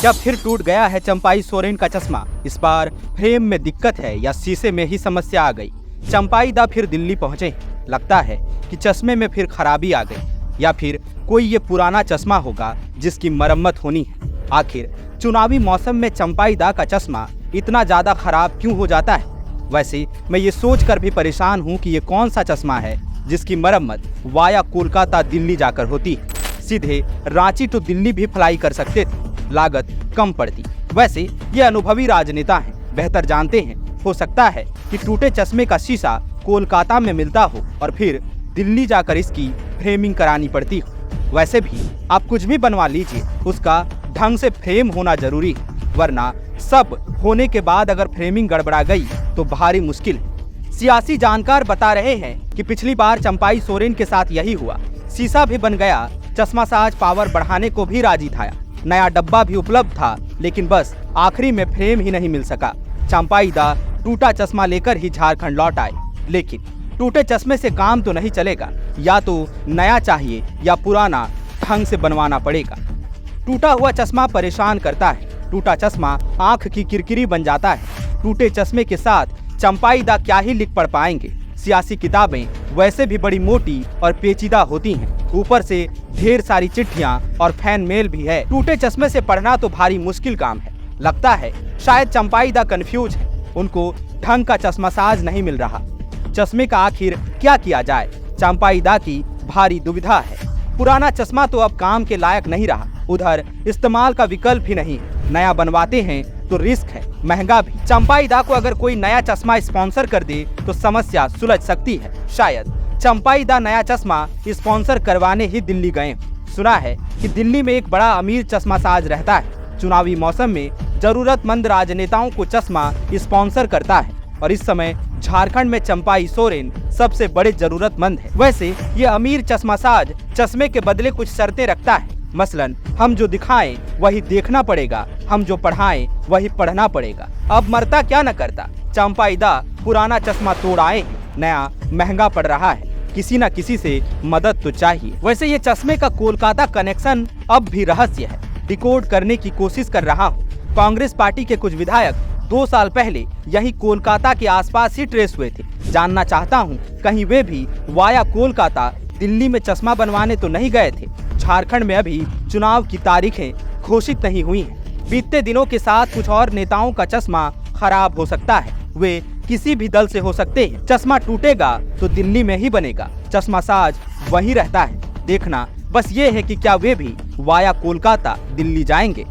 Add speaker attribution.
Speaker 1: क्या फिर टूट गया है चंपाई सोरेन का चश्मा? इस बार फ्रेम में दिक्कत है या शीशे में ही समस्या आ गई? चंपाई दा फिर दिल्ली पहुंचे। लगता है कि चश्मे में फिर खराबी आ गई, या फिर कोई ये पुराना चश्मा होगा जिसकी मरम्मत होनी है। आखिर चुनावी मौसम में चंपाई दा का चश्मा इतना ज्यादा खराब क्यों हो जाता है? वैसे मैं ये सोच कर भी परेशान हूँ कि ये कौन सा चश्मा है जिसकी मरम्मत वाया कोलकाता दिल्ली जाकर होती है। सीधे रांची तो दिल्ली भी फ्लाई कर सकते थे, लागत कम पड़ती। वैसे ये अनुभवी राजनेता हैं, बेहतर जानते हैं। हो सकता है कि टूटे चश्मे का शीशा कोलकाता में मिलता हो और फिर दिल्ली जाकर इसकी फ्रेमिंग करानी पड़ती हो। वैसे भी आप कुछ भी बनवा लीजिए, उसका ढंग से फ्रेम होना जरूरी है, वरना सब होने के बाद अगर फ्रेमिंग गड़बड़ा गई तो भारी मुश्किल है। सियासी जानकार बता रहे हैं कि पिछली बार चंपाई सोरेन के साथ यही हुआ। शीशा भी बन गया, चश्मा साज पावर बढ़ाने को भी राजी था, नया डब्बा भी उपलब्ध था, लेकिन बस आखिरी में फ्रेम ही नहीं मिल सका। चंपाई दा टूटा चश्मा लेकर ही झारखंड लौट आए, लेकिन टूटे चश्मे से काम तो नहीं चलेगा। या तो नया चाहिए या पुराना ढंग से बनवाना पड़ेगा। टूटा हुआ चश्मा परेशान करता है। टूटा चश्मा आंख की किरकिरी बन जाता है। टूटे चश्मे के साथ चंपाई दा क्या ही लिख पढ़ पाएंगे। सियासी किताबें वैसे भी बड़ी मोटी और पेचीदा होती हैं, ऊपर से ढेर सारी चिट्ठियां और फैन मेल भी है। टूटे चश्मे से पढ़ना तो भारी मुश्किल काम है। लगता है शायद चंपाई दा कंफ्यूज है, उनको ढंग का चश्मा साज नहीं मिल रहा। चश्मे का आखिर क्या किया जाए, चंपाई दा की भारी दुविधा है। पुराना चश्मा तो अब काम के लायक नहीं रहा, उधर इस्तेमाल का विकल्प ही नहीं। नया बनवाते हैं तो रिस्क है, महंगा भी। चंपाई दा को अगर कोई नया चश्मा स्पॉन्सर कर दे तो समस्या सुलझ सकती है। शायद चंपाई दा नया चश्मा स्पॉन्सर करवाने ही दिल्ली गए। सुना है कि दिल्ली में एक बड़ा अमीर चश्मा साज रहता है, चुनावी मौसम में जरूरतमंद राजनेताओं को चश्मा स्पॉन्सर करता है, और इस समय झारखंड में चंपाई सोरेन सबसे बड़े जरूरतमंद है। वैसे ये अमीर चश्मा साज चश्मे के बदले कुछ शर्तें रखता है, मसलन हम जो दिखाएं वही देखना पड़ेगा, हम जो पढ़ाएं वही पढ़ना पड़ेगा। अब मरता क्या न करता, चंपाई दा पुराना चश्मा तोड़ आए हैं, नया महंगा पड़ रहा है, किसी न किसी से मदद तो चाहिए। वैसे ये चश्मे का कोलकाता कनेक्शन अब भी रहस्य है, डिकोड करने की कोशिश कर रहा हूँ। कांग्रेस पार्टी के कुछ विधायक 2 साल पहले यही कोलकाता के आसपास ही ट्रेस हुए थे। जानना चाहता हूँ कहीं वे भी वाया कोलकाता दिल्ली में चश्मा बनवाने तो नहीं गए थे। झारखंड में अभी चुनाव की तारीखें घोषित नहीं हुई हैं। बीतते दिनों के साथ कुछ और नेताओं का चश्मा खराब हो सकता है, वे किसी भी दल से हो सकते हैं। चश्मा टूटेगा तो दिल्ली में ही बनेगा, चश्मा साज वही रहता है। देखना बस ये है कि क्या वे भी वाया कोलकाता दिल्ली जाएंगे।